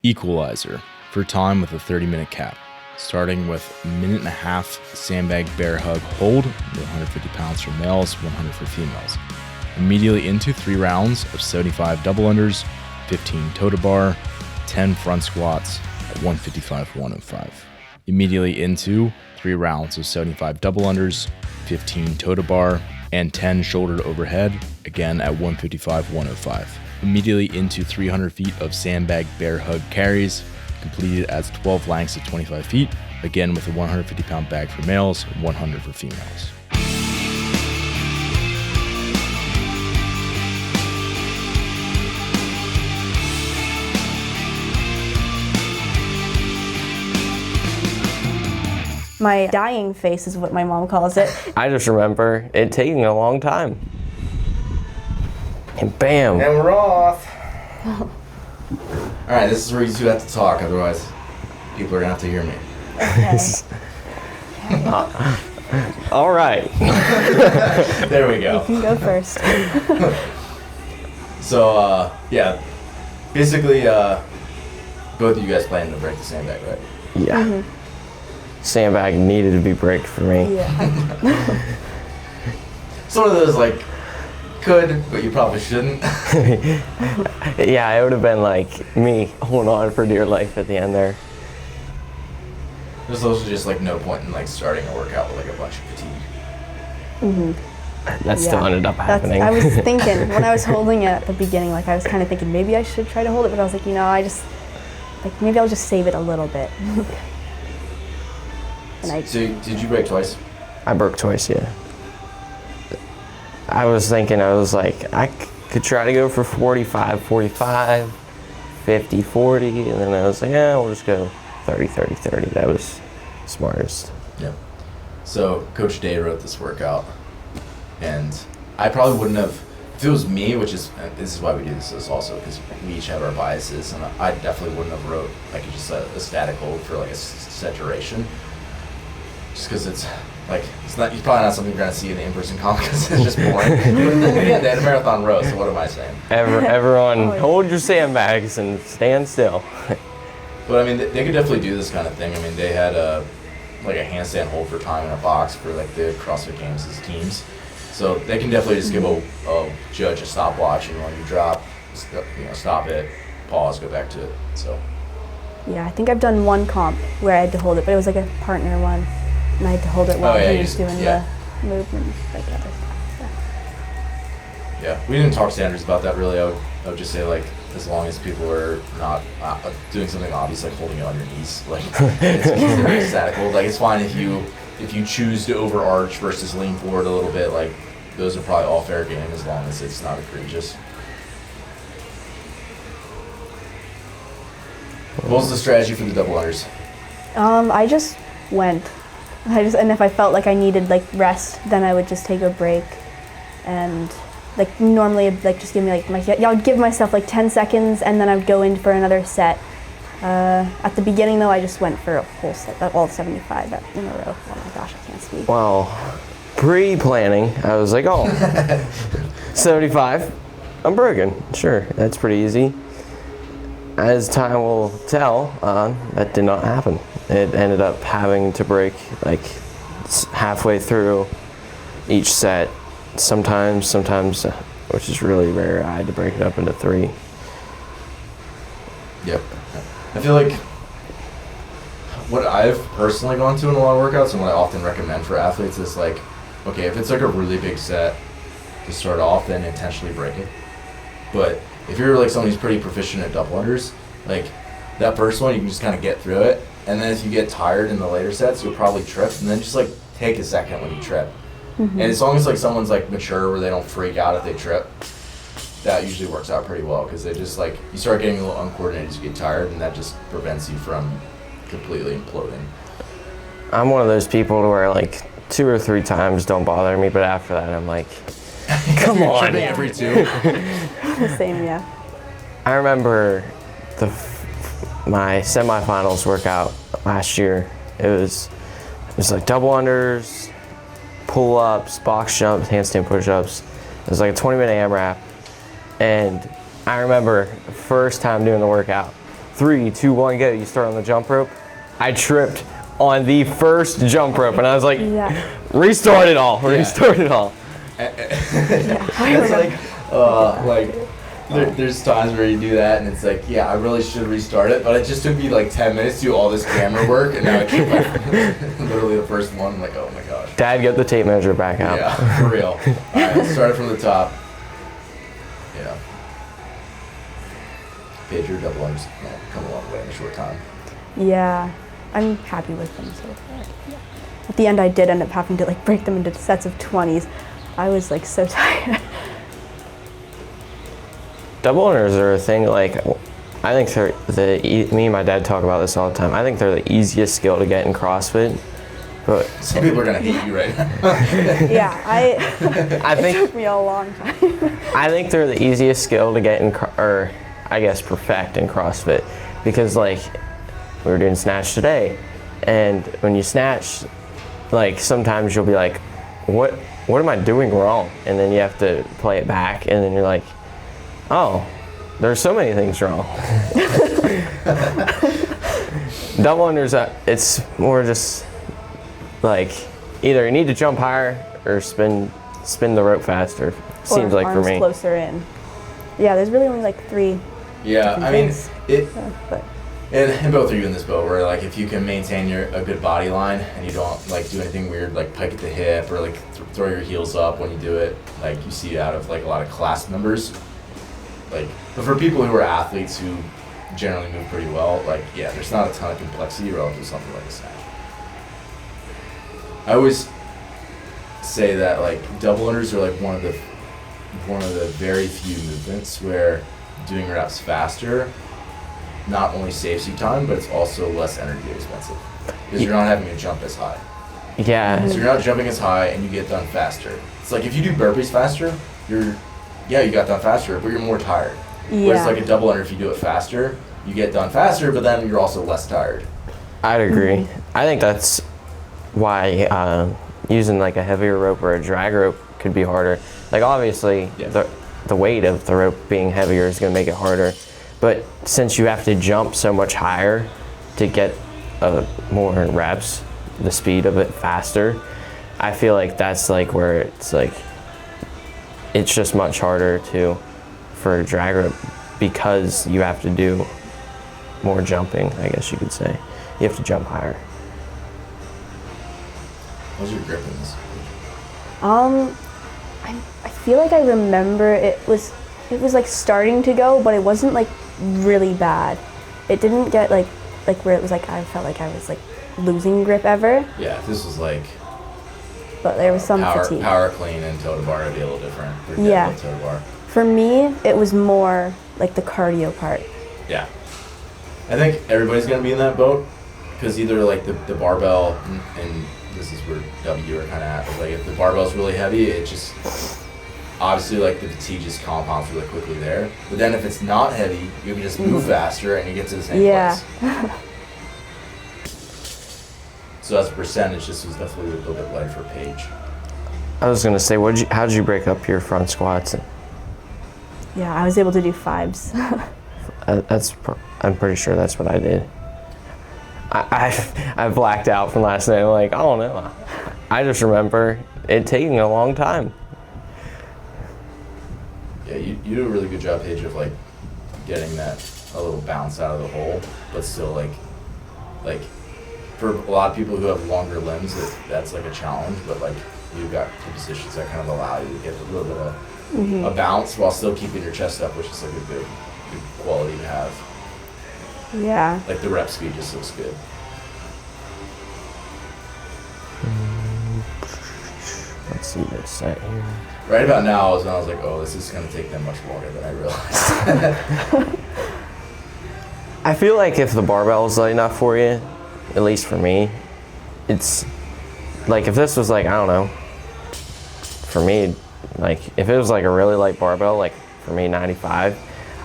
Equalizer for time with a 30-minute cap, starting with 1.5 minutes sandbag bear hug hold with 150 pounds for males, 100 for females. Immediately into 3 rounds of 75 double unders, 15 toe to bar, 10 front squats at 155-105. Immediately into 3 rounds of 75 double unders, 15 toe to bar, and 10 shoulder to overhead, again at 155-105. Immediately into 300 feet of sandbag bear hug carries, completed as 12 lengths of 25 feet, again with a 150 pound bag for males, 100 for females. My dying face is what my mom calls it. I just remember it taking a long time. And bam. And we're off. All right, this is where you two have to talk, otherwise people are gonna have to hear me. Okay. All right. There we go. You can go first. So, yeah, basically, both of you guys planning to break the sandbag, right? Yeah. Mm-hmm. Sandbag needed to be braked for me. Yeah. It's one of those, like, could, but you probably shouldn't. Yeah, it would have been like me holding on for dear life at the end there. There's also just, like, no point in, like, starting a workout with, like, a bunch of fatigue. Mm-hmm. That still ended up happening. I was thinking, when I was holding it at the beginning, like, I was kind of thinking maybe I should try to hold it, but I was like, maybe I'll just save it a little bit. So, did you break twice? I broke twice, yeah. I was thinking, I could try to go for 45, 45, 50, 40, and then I was like, yeah, we'll just go 30, 30, 30. That was smartest. Yep. So Coach Day wrote this workout, and I probably wouldn't have, if it was me, this is why we do this also, because we each have our biases, and I definitely wouldn't have wrote like just a static hold for like a set duration, just because it's probably not something you're gonna see in the in-person comp because it's just boring. Yeah, they had a marathon row, so what am I saying? Everyone, hold your sandbags and stand still. But I mean, they could definitely do this kind of thing. I mean, they had a handstand hold for time in a box for like the CrossFit Games as teams, so they can definitely just give a judge a stopwatch, and when you drop, stop it, pause, go back to it. So. Yeah, I think I've done one comp where I had to hold it, but it was like a partner one. And I had to hold it while he was doing the movement, like other stuff. Yeah, we didn't talk standards about that really. I would just say like as long as people are not doing something obvious like holding it on your knees, like it's considered a static hold. Like it's fine if you choose to overarch versus lean forward a little bit. Like those are probably all fair game as long as it's not egregious. What was the strategy for the double unders? I just went. And if I felt like I needed like rest, then I would just take a break, and like normally it'd like just give me like I would give myself like 10 seconds, and then I would go in for another set. At the beginning though, I just went for a whole set, all 75 in a row. Oh my gosh, I can't speak. Well, pre-planning, I was like, 75, I'm broken. Sure, that's pretty easy. As time will tell, that did not happen. It ended up having to break like halfway through each set. Sometimes, which is really rare, I had to break it up into 3. Yep. I feel like what I've personally gone to in a lot of workouts and what I often recommend for athletes is like, okay, if it's like a really big set to start off, then intentionally break it. But if you're like someone who's pretty proficient at double unders, like that first one, you can just kind of get through it. And then if you get tired in the later sets, you'll probably trip, and then just like take a second when you trip. Mm-hmm. And as long as like someone's like mature where they don't freak out if they trip, that usually works out pretty well, because they just like, you start getting a little uncoordinated as you get tired, and that just prevents you from completely imploding. I'm one of those people to where like 2 or 3 times don't bother me, but after that I'm like, come on. Tripping every 2. The same, yeah. I remember my semifinals workout last year. It was like double unders, pull-ups, box jumps, handstand push-ups. It was like a 20-minute AMRAP, and I remember the first time doing the workout, 3, 2, 1, go. You start on the jump rope. I tripped on the first jump rope, and I was like, restart it all, restart it all. It's there's times where you do that, and it's like, yeah, I really should restart it, but it just took me like 10 minutes to do all this camera work, and now I keep literally the first one. I'm like, oh my gosh. Dad, get the tape measure back out. Yeah, for real. All right, let's start it from the top. Yeah. Paige, your double unders come a long way in a short time. Yeah, I'm happy with them so far. Yeah. At the end, I did end up having to like break them into sets of 20s. I was like so tired. Double unders are a thing, like, I think me and my dad talk about this all the time. I think they're the easiest skill to get in CrossFit. But some people are gonna hate you right now. Yeah, I think it took me a long time. I think they're the easiest skill to get in, or I guess perfect in CrossFit, because like we were doing snatch today, and when you snatch, like sometimes you'll be like, what am I doing wrong? And then you have to play it back, and then you're like, oh, there's so many things wrong. Double unders, it's more just like either you need to jump higher or spin the rope faster. Seems like for me. Closer in. Yeah, there's really only like 3. Yeah, I mean, but. And both of you in this boat, where like if you can maintain a good body line and you don't like do anything weird like pike at the hip or like throw your heels up when you do it, like you see out of like a lot of class members. Like, but for people who are athletes who generally move pretty well, like yeah, there's not a ton of complexity relative to something like a snatch. I always say that like double unders are like one of the very few movements where doing reps faster not only saves you time, but it's also less energy expensive because you're not having to jump as high. Yeah. So you're not jumping as high and you get done faster. It's like if you do burpees faster, you got done faster, but you're more tired. Yeah. Whereas like a double under, if you do it faster, you get done faster, but then you're also less tired. I'd agree. I think that's why using like a heavier rope or a drag rope could be harder. Like obviously the weight of the rope being heavier is going to make it harder, but since you have to jump so much higher to get more reps, the speed of it faster, I feel like that's like where it's just much harder for a drag rope because you have to do more jumping, I guess you could say. You have to jump higher. How's your grip in this? I feel like I remember it was like starting to go, but it wasn't like really bad. It didn't get like where it was like I felt like I was like losing grip ever. Yeah, this was like. But there was some fatigue. Power clean and toe to bar would be a little different. Yeah. Toe to bar. For me, it was more like the cardio part. Yeah. I think everybody's gonna be in that boat because either like the barbell and this is where W are kind of at. But like if the barbell's really heavy, it just obviously like the fatigue just compounds really quickly there. But then if it's not heavy, you can just move faster and you get to the same place. So as a percentage, this was definitely a little bit light for Paige. I was gonna say, how did you break up your front squats? Yeah, I was able to do 5s. I'm pretty sure that's what I did. I blacked out from last night. I'm like, I don't know. I just remember it taking a long time. Yeah, you do a really good job, Paige, of like getting that a little bounce out of the hole, but still like for a lot of people who have longer limbs, that's like a challenge. But like you've got two positions that kind of allow you to get a little bit of a bounce while still keeping your chest up, which is like a good quality to have. Yeah. Like the rep speed just looks good. Let's see this set here. Right about now is when I was like, oh, this is going to take them much longer than I realized. I feel like if the barbell is light enough for you, at least for me, it's like if this was like, I don't know, for me, like if it was like a really light barbell, like for me 95,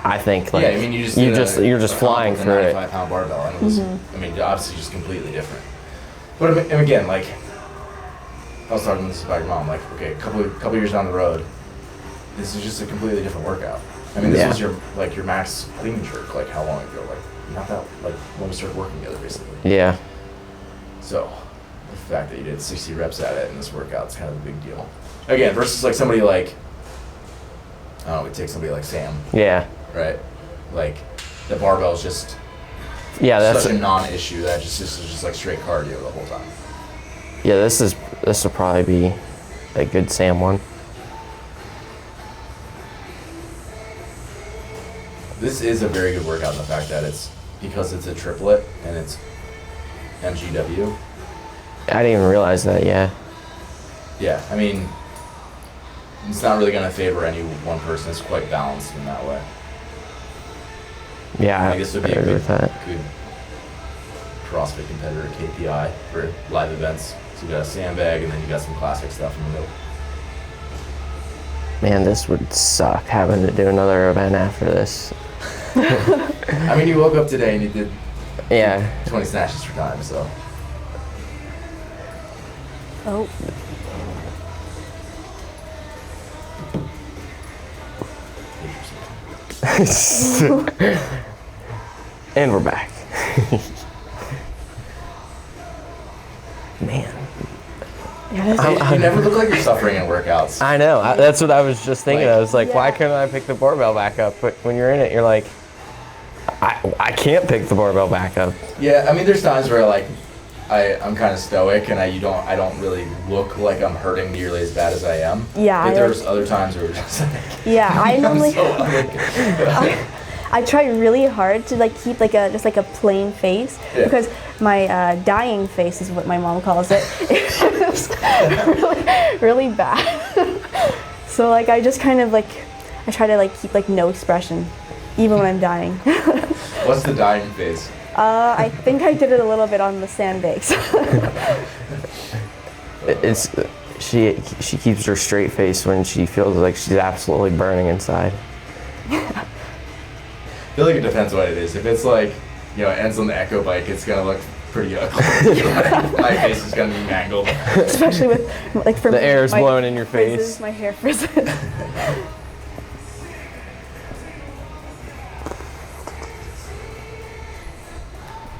I think like yeah, I mean you're just flying through it. 95-pound barbell, and it was, I mean, obviously just completely different. But and again, like I was talking this about your mom, like okay, a couple years down the road, this is just a completely different workout. I mean, this was your max clean jerk, like how long ago? Like not that, like, when we started working together, basically. Yeah. So, the fact that you did 60 reps at it in this workout is kind of a big deal. Again, versus, like, somebody like, I don't know, we take somebody like Sam, Yeah. right? Like, the barbell is just Yeah, that's such a non-issue that just is just like straight cardio the whole time. Yeah, this will probably be a good Sam one. This is a very good workout in the fact that because it's a triplet and it's MGW. I didn't even realize that. Yeah. Yeah, I mean, it's not really going to favor any one person. It's quite balanced in that way. Yeah, I think this would be I a agree good, with that. good CrossFit competitor KPI for live events. So you got a sandbag and then you got some classic stuff in the middle. Man, this would suck having to do another event after this. I mean, you woke up today and you did Yeah. 20 snatches for time, so. Oh. And we're back. Man. Yeah, You never look like you're suffering in workouts. I know. That's what I was just thinking. I was like, Yeah. why couldn't I pick the barbell back up? But when you're in it, you're like, I can't pick the barbell back up. Yeah, I mean, there's times where like I'm kind of stoic and I don't really look like I'm hurting nearly as bad as I am. Yeah, But there's other times where it's just like, yeah, I normally so I try really hard to like keep like just like a plain face Yeah. because my dying face is what my mom calls it. It's really, really bad. So like I just kind of like I try to like keep like no expression, even when I'm dying. What's the dying phase? I think I did it a little bit on the sandbags. It's she keeps her straight face when she feels like she's absolutely burning inside. I feel like it depends what it is. If it's like, it ends on the echo bike, it's gonna look pretty ugly. My face is gonna be mangled. Especially with like for The me, air is my blowing in your frizzes, face. my hair frizzes.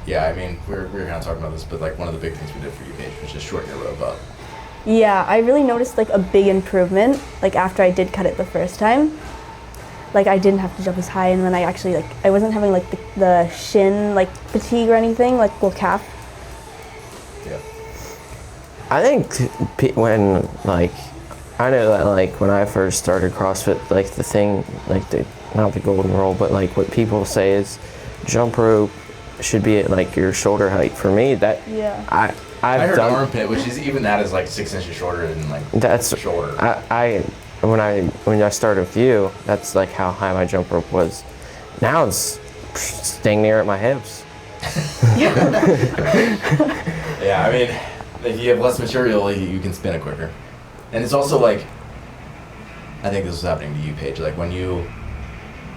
Yeah, I mean, we were kind of talking about this, but like one of the big things we did for you, Paige, was just shorten your rope up. Yeah, I really noticed like a big improvement like after I did cut it the first time. Like I didn't have to jump as high, and then I actually like I wasn't having like the shin like fatigue or anything like calf. Yeah. I think when like I know that like when I first started CrossFit, like the thing like not the golden rule, but like what people say is jump rope should be at like your shoulder height. For me, that Yeah. I I've heard done armpit, which is even that is like 6 inches shorter than like that's shoulder. when I started with you, that's like how high my jump rope was. Now it's staying near at my hips. Yeah, I mean, if you have less material, you can spin it quicker. And it's also like, I think this is happening to you, Paige. Like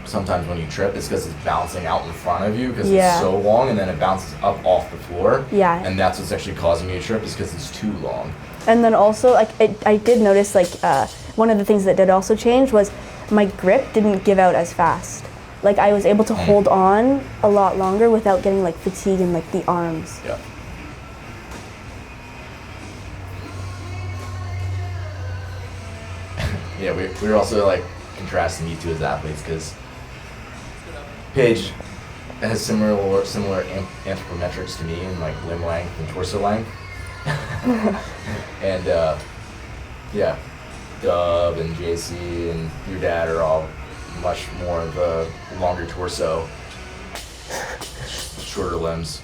sometimes when you trip, it's because it's bouncing out in front of you because Yeah. it's so long, and then it bounces up off the floor. Yeah. And that's what's actually causing you to trip is because it's too long. And then also like I did notice like one of the things that did also change was my grip didn't give out as fast. Like I was able to hold on a lot longer without getting like fatigue in like the arms. Yeah. Yeah, we were also like contrasting you two as athletes because Paige has similar anthropometrics to me in like limb length and torso length. And yeah, Dub and JC and your dad are all much more of a longer torso, shorter limbs.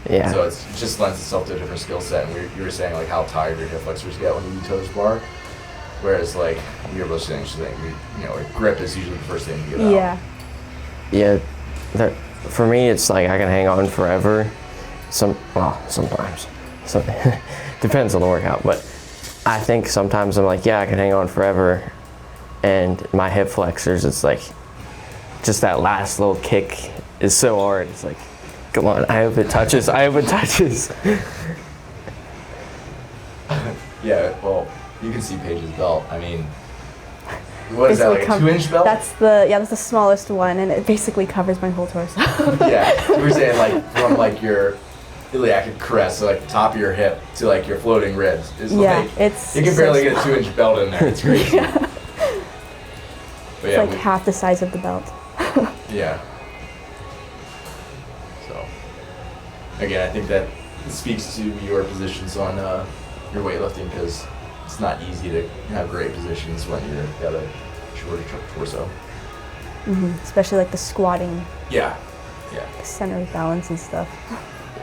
Yeah. So it just lends itself to a different skill set. And you were saying like how tired your hip flexors get when you do toes bar, whereas like we were both saying, grip is usually the first thing to get out. Yeah. Yeah, for me, it's like I can hang on forever. Sometimes. So, depends on the workout, but I think sometimes I'm like, yeah, I can hang on forever. And my hip flexors, it's like, just that last little kick is so hard. It's like, come on, I hope it touches. I hope it touches. Yeah, well, you can see Paige's belt. I mean, What is that, basically like a 2-inch belt? That's the smallest one, and it basically covers my whole torso. Yeah, so we're saying like from like your iliac crest, so like the top of your hip to like your floating ribs. Is Yeah, like, it's you can barely get a 2-inch belt in there. It's crazy. Yeah. But It's like half the size of the belt. Yeah. So, again, I think that speaks to your positions on your weightlifting, because it's not easy to have great positions when you've got a shorter torso. Especially like the squatting, Yeah. the center of balance and stuff.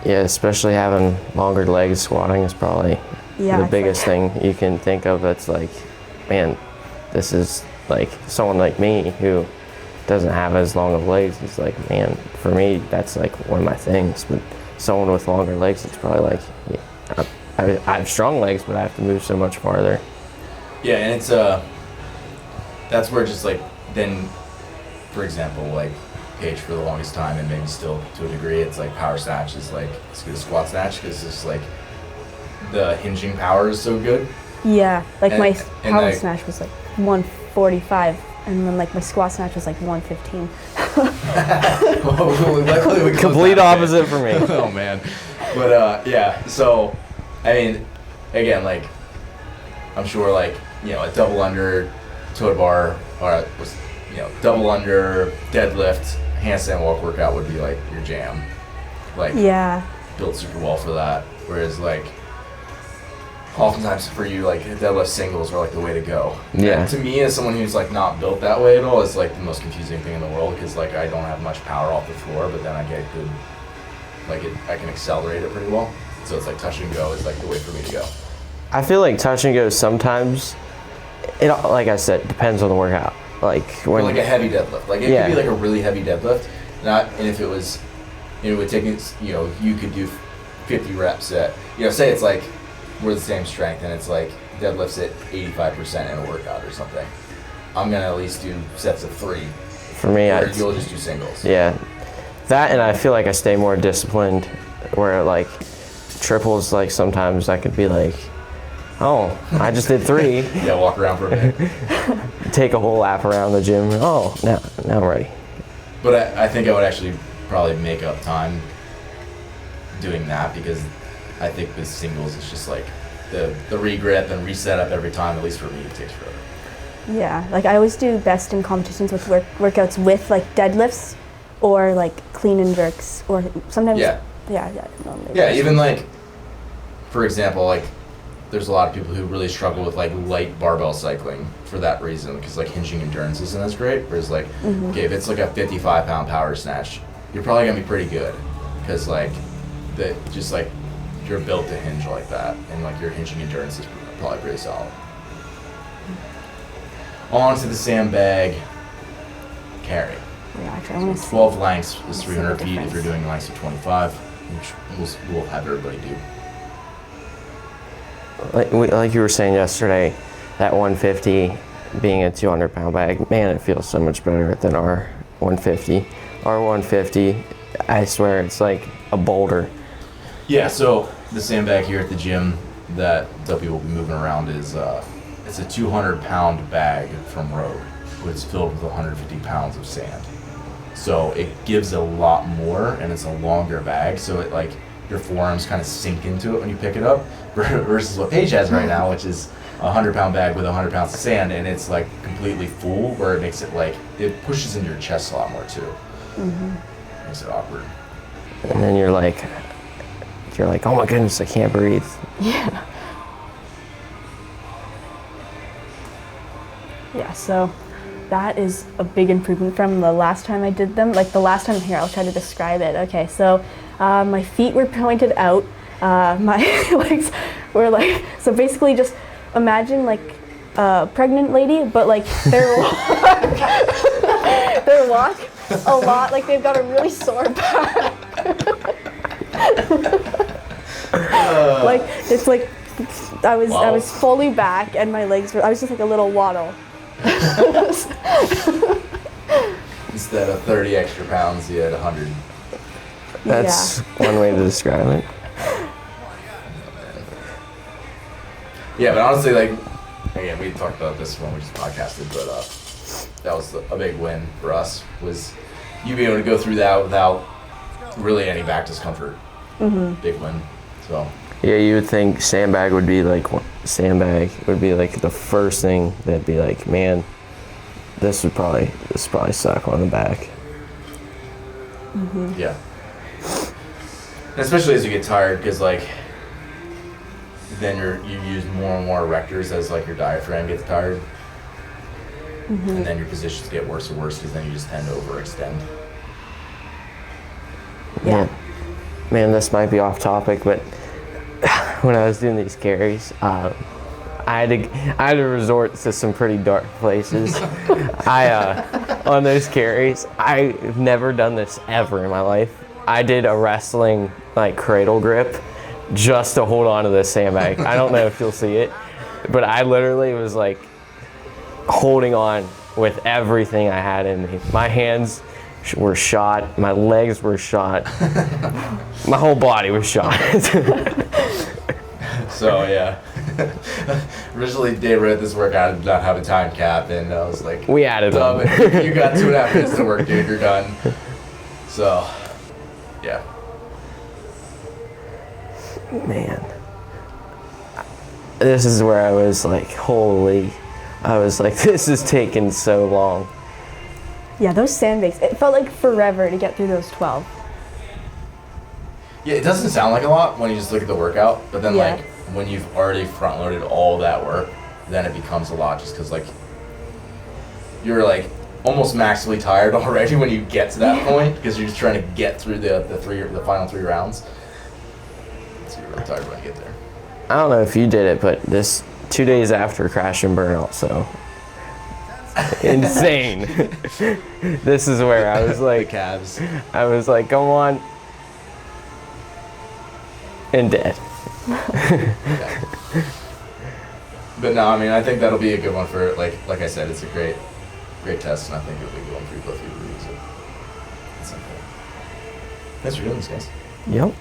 Yeah, especially having longer legs, squatting is probably Yeah, the it's biggest thing you can think of. That's like, man, this is like someone like me who doesn't have as long of legs. It's like, man, for me, that's like one of my things. But someone with longer legs, it's probably like, yeah, I have strong legs, but I have to move so much farther. Yeah, and it's that's where just like then, for example, like Paige for the longest time, and maybe still to a degree, it's like power snatch is like as good as squat snatch, because it's like the hinging power is so good. Yeah, like And- my and power like- snatch was like 145, and then like my squat snatch was like 115. Luckily we closed Complete that opposite for me. Oh man, but yeah. So, I mean, again, like I'm sure, like a double under toe to bar, or double under deadlift, handstand walk workout would be like your jam. Like Yeah, built super well for that. Whereas like oftentimes for you, like deadlift singles are like the way to go. Yeah. And to me, as someone who's like not built that way at all, it's like the most confusing thing in the world, because like I don't have much power off the floor, but then I get good, like I can accelerate it pretty well. So it's like touch and go is like the way for me to go. I feel like touch and go sometimes, it, like I said, depends on the workout. Like Or when, like a heavy deadlift. Like it Yeah. could be like a really heavy deadlift. And if it was, it would take, you could do 50 reps at, say it's like, we're the same strength and it's like deadlifts at 85% in a workout or something. I'm gonna at least do sets of 3. for me, Or you'll just do singles. yeah, that, and I feel like I stay more disciplined, where like triples, like sometimes I could be like, oh, I just did 3, Yeah, walk around for a minute. take a whole lap around the gym, oh, now I'm ready. But I think I would actually probably make up time doing that, because I think with singles it's just like the re-grip and reset up every time, at least for me, it takes forever. yeah. Like I always do best in competitions with workouts with like deadlifts or like clean and jerks, or sometimes. Yeah. Normally Yeah, even like, for example, like there's a lot of people who really struggle with like light barbell cycling for that reason, because like hinging endurance isn't as great. Whereas like, okay, if it's like a 55-pound power snatch, you're probably gonna be pretty good, because like just like you're built to hinge like that, and like your hinging endurance is probably pretty solid. On to the sandbag carry. Yeah, actually, I want to see. 12 lengths is Let's see 300 the feet if difference. you're doing lengths of 25, which we'll have everybody do. Like you were saying yesterday, that 150 being a 200-pound bag, man, it feels so much better than our 150. Our 150, I swear, it's like a boulder. Yeah, so the sandbag here at the gym that W will be moving around is it's a 200-pound bag from Rogue, but it's filled with 150 pounds of sand. So it gives a lot more, and it's a longer bag, so it like your forearms kind of sink into it when you pick it up, versus what Paige has right now, which is a 100-pound bag with 100 pounds of sand, and it's like completely full, where it makes it like, it pushes into your chest a lot more too. Makes it awkward. And then you're like, oh my goodness, I can't breathe. Yeah. Yeah, so that is a big improvement from the last time I did them. Like the last time here, I'll try to describe it. Okay, so my feet were pointed out. My legs were like, so basically just imagine like a pregnant lady, but like their walk a lot, like they've got a really sore back. Like it's like I was fully back, and my legs were, I was just like a little waddle. Instead of 30 extra pounds, you had 100. That's one way to describe it. Yeah, but honestly, like, again, we talked about this when we just podcasted, but that was a big win for us, was you being able to go through that without really any back discomfort. Big win. So Yeah, you would think Sandbag would be like the first thing that'd be like, man, this would probably suck on the back. Yeah. And especially as you get tired, because like then you use more and more erectors as like your diaphragm gets tired, and then your positions get worse and worse because then you just tend to overextend. Yeah. Man, this might be off topic, but when I was doing these carries, I had to resort to some pretty dark places. On those carries, I've never done this ever in my life. I did a wrestling like cradle grip just to hold on to this sandbag. I don't know if you'll see it, but I literally was like holding on with everything I had in me. My hands were shot, my legs were shot, my whole body was shot. So yeah. Originally Dave wrote this workout did not have a time cap, and I was like, We added them. You got 2.5 minutes to work, dude, you're done. So yeah. Man, this is where I was like, this is taking so long. Yeah, those sandbags, it felt like forever to get through those 12. Yeah, it doesn't sound like a lot when you just look at the workout, but then Yeah. like when you've already front loaded all that work, then it becomes a lot just because like you're like almost maximally tired already when you get to that point because you're just trying to get through the final 3 rounds. So you're really tired when you get there. I don't know if you did it, but this 2 days after crash and burnout, so insane. This is where I was like, Calves. I was like, go on, and dead. Yeah. But no, I mean, I think that'll be a good one for like I said, it's a great test, and I think it'll be a good one for you both of you to use it. It's simple. Thanks for doing this, guys. Yep.